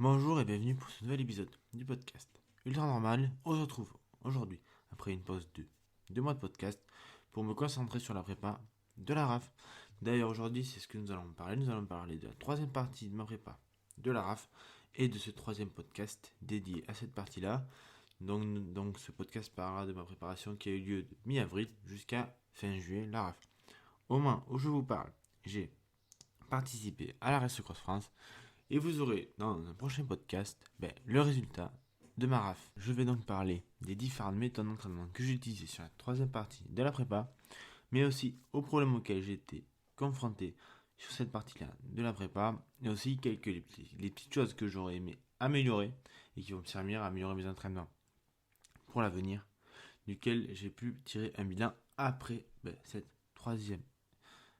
Bonjour et bienvenue pour ce nouvel épisode du podcast Ultra Normal. On se retrouve aujourd'hui après une pause de 2 mois de podcast pour me concentrer sur la prépa de la RAF. D'ailleurs aujourd'hui c'est ce que nous allons parler. Nous allons parler de la troisième partie de ma prépa de la RAF et de ce troisième podcast dédié à cette partie-là. Donc ce podcast parlera de ma préparation qui a eu lieu de mi-avril jusqu'à fin juillet, la RAF. Au moment où je vous parle, j'ai participé à la Race Cross France. Et vous aurez dans un prochain podcast le résultat de ma RAF. Je vais donc parler des différentes méthodes d'entraînement que j'ai utilisées sur la troisième partie de la prépa, mais aussi aux problèmes auxquels j'ai été confronté sur cette partie-là de la prépa, et aussi les petites choses que j'aurais aimé améliorer et qui vont me servir à améliorer mes entraînements pour l'avenir, duquel j'ai pu tirer un bilan après cette troisième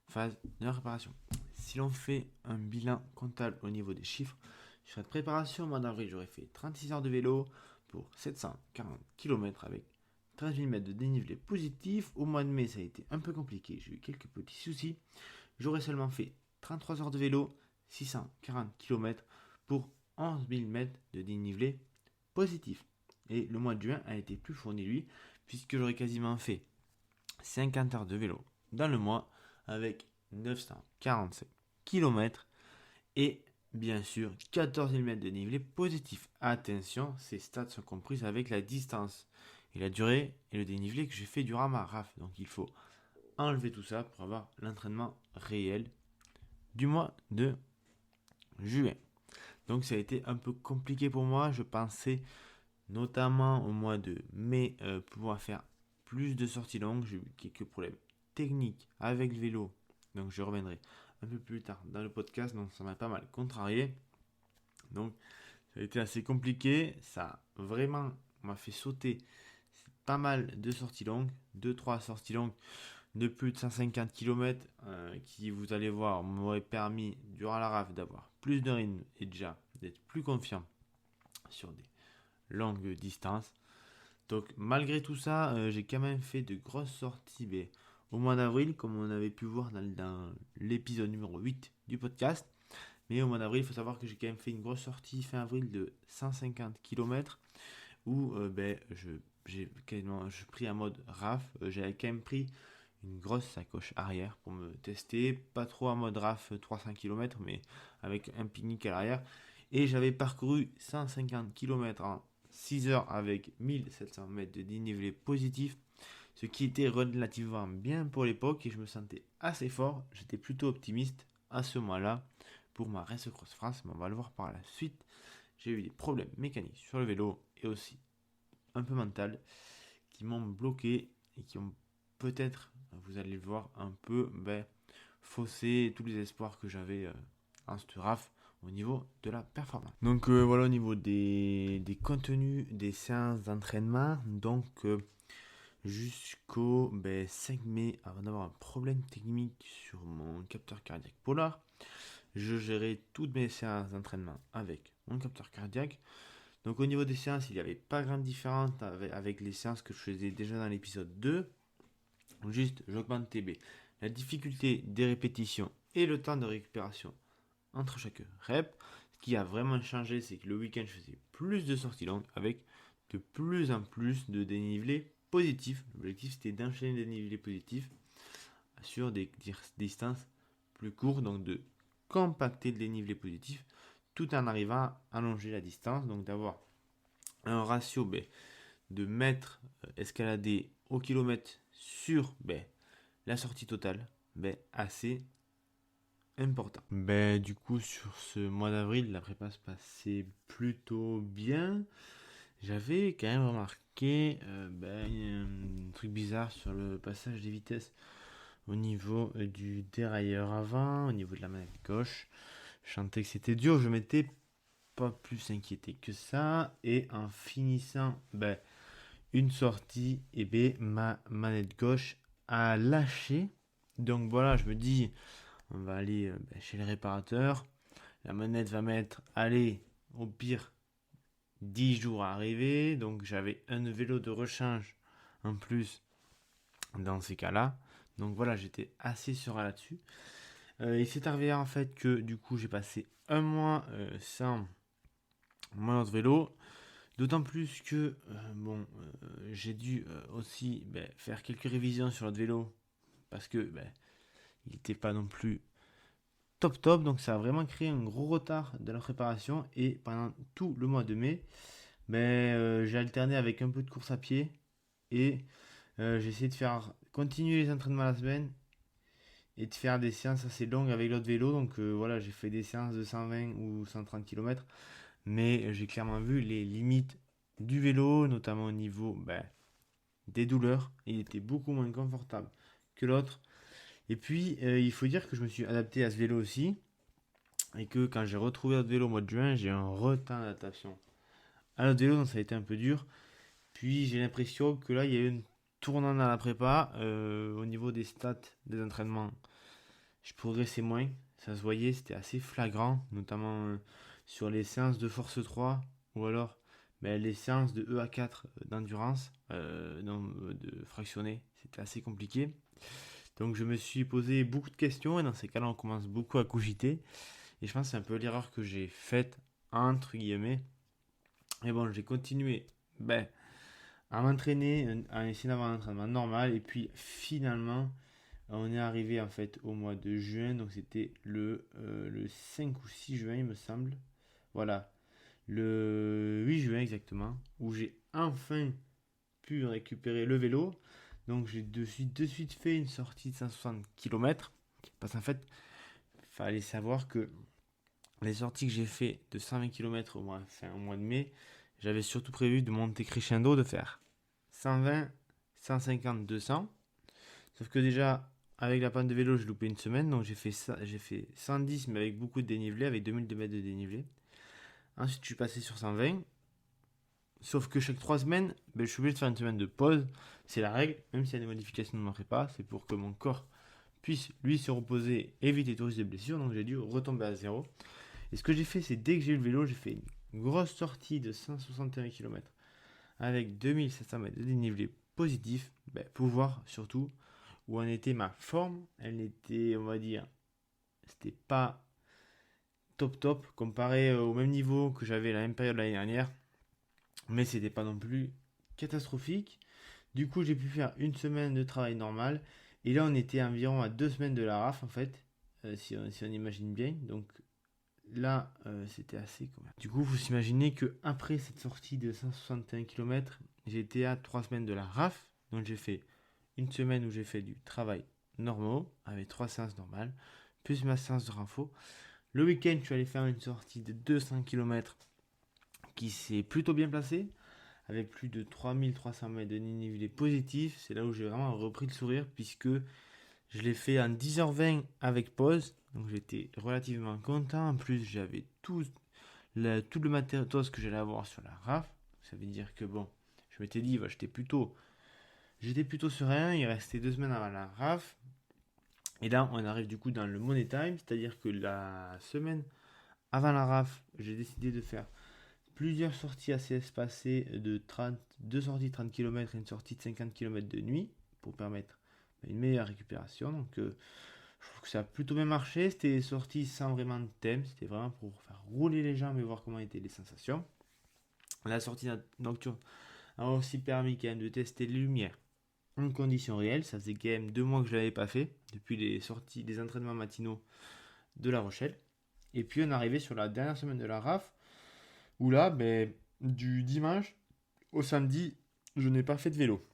phase de la préparation. Si l'on fait un bilan comptable au niveau des chiffres, sur cette préparation au mois d'avril, j'aurais fait 36 heures de vélo pour 740 km avec 13 000 mètres de dénivelé positif. Au mois de mai, ça a été un peu compliqué, j'ai eu quelques petits soucis. J'aurais seulement fait 33 heures de vélo, 640 km pour 11 000 mètres de dénivelé positif. Et le mois de juin a été plus fourni, lui, puisque j'aurais quasiment fait 50 heures de vélo dans le mois avec 945 km et bien sûr 14 000 mètres de dénivelé positif. Attention, ces stats sont comprises avec la distance et la durée et le dénivelé que j'ai fait durant ma RAF. Donc il faut enlever tout ça pour avoir l'entraînement réel du mois de juin. Donc ça a été un peu compliqué pour moi. Je pensais notamment au mois de mai pouvoir faire plus de sorties longues. J'ai eu quelques problèmes techniques avec le vélo. Donc je reviendrai un peu plus tard dans le podcast. Donc ça m'a pas mal contrarié. Donc ça a été assez compliqué. Ça vraiment m'a fait sauter pas mal de sorties longues. 2-3 sorties longues de plus de 150 km qui, vous allez voir, m'auraient permis durant la RAF d'avoir plus de rythme et déjà d'être plus confiant sur des longues distances. Donc malgré tout ça, j'ai quand même fait de grosses sorties au mois d'avril, comme on avait pu voir dans l'épisode numéro 8 du podcast. Mais au mois d'avril, il faut savoir que j'ai quand même fait une grosse sortie fin avril de 150 km où j'ai pris un mode RAF. J'avais quand même pris une grosse sacoche arrière pour me tester. Pas trop en mode RAF 300 km, mais avec un pique-nique à l'arrière. Et j'avais parcouru 150 km en 6 heures avec 1700 mètres de dénivelé positif, ce qui était relativement bien pour l'époque et je me sentais assez fort. J'étais plutôt optimiste à ce mois-là pour ma Race Cross France, mais on va le voir par la suite. J'ai eu des problèmes mécaniques sur le vélo et aussi un peu mental qui m'ont bloqué et qui ont peut-être, vous allez le voir, un peu faussé tous les espoirs que j'avais en ce RAF au niveau de la performance. Donc voilà au niveau des contenus des séances d'entraînement. Donc jusqu'au 5 mai, avant d'avoir un problème technique sur mon capteur cardiaque Polar, je gérais toutes mes séances d'entraînement avec mon capteur cardiaque. Donc au niveau des séances, il n'y avait pas grande différence avec les séances que je faisais déjà dans l'épisode 2. Juste, j'augmentais la difficulté des répétitions et le temps de récupération entre chaque rep. Ce qui a vraiment changé, c'est que le week-end, je faisais plus de sorties longues avec de plus en plus de dénivelé positif. L'objectif, c'était d'enchaîner des dénivelés positifs sur des distances plus courtes, donc de compacter le dénivelé positif tout en arrivant à allonger la distance, donc d'avoir un ratio de mètres escaladés au kilomètre sur la sortie totale assez important. Du coup, sur ce mois d'avril, la prépa se passait plutôt bien. J'avais quand même remarqué un truc bizarre sur le passage des vitesses au niveau du dérailleur avant, au niveau de la manette gauche. Je sentais que c'était dur, je m'étais pas plus inquiété que ça. Et en finissant une sortie, ma manette gauche a lâché. Donc voilà, je me dis, on va aller chez le réparateur. La manette va mettre, allez, au pire, 10 jours à arriver. Donc j'avais un vélo de rechange en plus dans ces cas-là. Donc voilà, j'étais assez serein là-dessus. Il s'est arrivé en fait que du coup j'ai passé un mois sans mon autre vélo. D'autant plus que j'ai dû aussi faire quelques révisions sur l'autre vélo parce que il n'était pas non plus top, donc ça a vraiment créé un gros retard de la préparation. Et pendant tout le mois de mai, j'ai alterné avec un peu de course à pied et j'ai essayé de faire continuer les entraînements la semaine et de faire des séances assez longues avec l'autre vélo. Donc voilà, j'ai fait des séances de 120 ou 130 km, mais j'ai clairement vu les limites du vélo, notamment au niveau des douleurs. Il était beaucoup moins confortable que l'autre. Et puis, il faut dire que je me suis adapté à ce vélo aussi. Et que quand j'ai retrouvé l'autre vélo au mois de juin, j'ai eu un retard d'adaptation à l'autre vélo, donc ça a été un peu dur. Puis j'ai l'impression que là, il y a eu une tournante dans la prépa. Au niveau des stats des entraînements, je progressais moins. Ça se voyait, c'était assez flagrant, notamment sur les séances de force 3 ou alors les séances de EA4 d'endurance, de fractionné. C'était assez compliqué. Donc je me suis posé beaucoup de questions et dans ces cas-là, on commence beaucoup à cogiter. Et je pense que c'est un peu l'erreur que j'ai faite, entre guillemets. Et bon, j'ai continué à m'entraîner, à essayer d'avoir un entraînement normal. Et puis finalement, on est arrivé en fait au mois de juin. Donc c'était le 5 ou 6 juin, il me semble. Voilà, le 8 juin exactement, où j'ai enfin pu récupérer le vélo. Donc j'ai de suite fait une sortie de 160 km. Parce qu'en fait, il fallait savoir que les sorties que j'ai fait de 120 km au mois de mai, j'avais surtout prévu de monter crescendo, de faire 120, 150, 200. Sauf que déjà, avec la panne de vélo, j'ai loupé une semaine, donc j'ai fait 110, mais avec beaucoup de dénivelé, avec 2002 mètres de dénivelé. Ensuite, je suis passé sur 120. Sauf que chaque 3 semaines, je suis obligé de faire une semaine de pause. C'est la règle, même s'il y a des modifications, ne m'en ferai pas. C'est pour que mon corps puisse, lui, se reposer, éviter tout risque de blessure. Donc j'ai dû retomber à zéro. Et ce que j'ai fait, c'est dès que j'ai eu le vélo, j'ai fait une grosse sortie de 161 km avec 2700 mètres de dénivelé positif pour voir surtout où en était ma forme. Elle était, on va dire, c'était pas top comparé au même niveau que j'avais la même période l'année dernière, mais c'était pas non plus catastrophique. Du coup, j'ai pu faire une semaine de travail normal. Et là, on était environ à 2 semaines de la RAF, en fait, si on imagine bien. Donc là, c'était assez quand même. Du coup, il faut s'imaginer que après cette sortie de 161 km, j'étais à 3 semaines de la RAF. Donc j'ai fait une semaine où j'ai fait du travail normal, avec 3 séances normales, plus ma séance de renfort. Le week-end, je suis allé faire une sortie de 200 km qui s'est plutôt bien placée, avec plus de 3300 mètres de dénivelé positif. C'est là où j'ai vraiment repris le sourire, puisque je l'ai fait en 10h20 avec pause. Donc j'étais relativement content. En plus, j'avais tout le matériel que j'allais avoir sur la RAF. Ça veut dire que bon, je m'étais dit, j'étais plutôt serein. Il restait 2 semaines avant la RAF. Et là, on arrive du coup dans le money time. C'est-à-dire que la semaine avant la RAF, j'ai décidé de faire plusieurs sorties assez espacées de 2 sorties de 30 km et une sortie de 50 km de nuit pour permettre une meilleure récupération. Donc je trouve que ça a plutôt bien marché. C'était sorti sans vraiment de thème. C'était vraiment pour faire rouler les jambes et voir comment étaient les sensations. La sortie nocturne a aussi permis quand même de tester les lumières en conditions réelles. Ça faisait quand même 2 mois que je ne l'avais pas fait depuis les entraînements matinaux de La Rochelle. Et puis on est arrivé sur la dernière semaine de la RAF où là, du dimanche au samedi, je n'ai pas fait de vélo.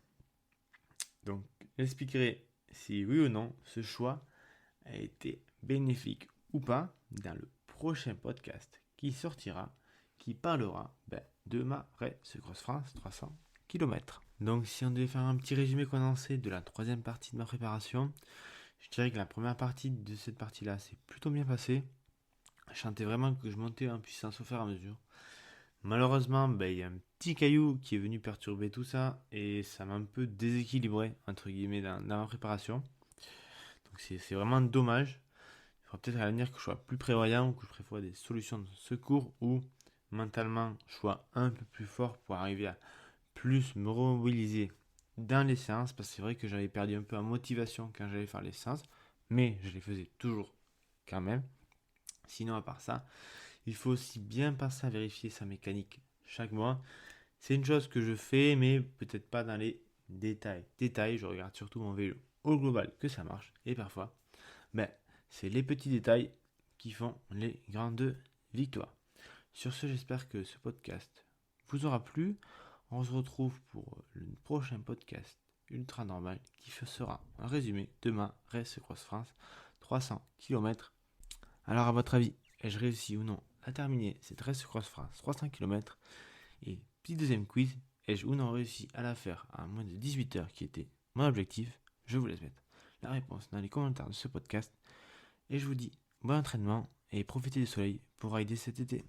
Donc, j'expliquerai si oui ou non ce choix a été bénéfique ou pas dans le prochain podcast qui sortira, qui parlera de ma Race Cross France 300 km. Donc, si on devait faire un petit résumé condensé de la troisième partie de ma préparation, je dirais que la première partie de cette partie-là s'est plutôt bien passée. Je sentais vraiment que je montais en puissance au fur et à mesure. Malheureusement, il y a un petit caillou qui est venu perturber tout ça et ça m'a un peu déséquilibré, entre guillemets, dans ma préparation. Donc c'est vraiment dommage. Il faudra peut-être à l'avenir que je sois plus prévoyant ou que je prévoie des solutions de secours ou mentalement je sois un peu plus fort pour arriver à plus me remobiliser dans les séances, parce que c'est vrai que j'avais perdu un peu en motivation quand j'allais faire les séances, mais je les faisais toujours quand même. Sinon, à part ça, Il faut aussi bien penser à vérifier sa mécanique chaque mois. C'est une chose que je fais, mais peut-être pas dans les détails. Je regarde surtout mon vélo au global que ça marche. Et parfois, mais c'est les petits détails qui font les grandes victoires. Sur ce, j'espère que ce podcast vous aura plu. On se retrouve pour le prochain podcast ultra normal qui sera un résumé demain Race Cross France 300 km. Alors à votre avis, ai-je réussi ou non à terminer cette Race Cross France 300 km? Et petit deuxième quiz, ai-je ou non réussi à la faire à moins de 18 heures qui était mon objectif? Je vous laisse mettre la réponse dans les commentaires de ce podcast. Et je vous dis bon entraînement et profitez du soleil pour rider cet été.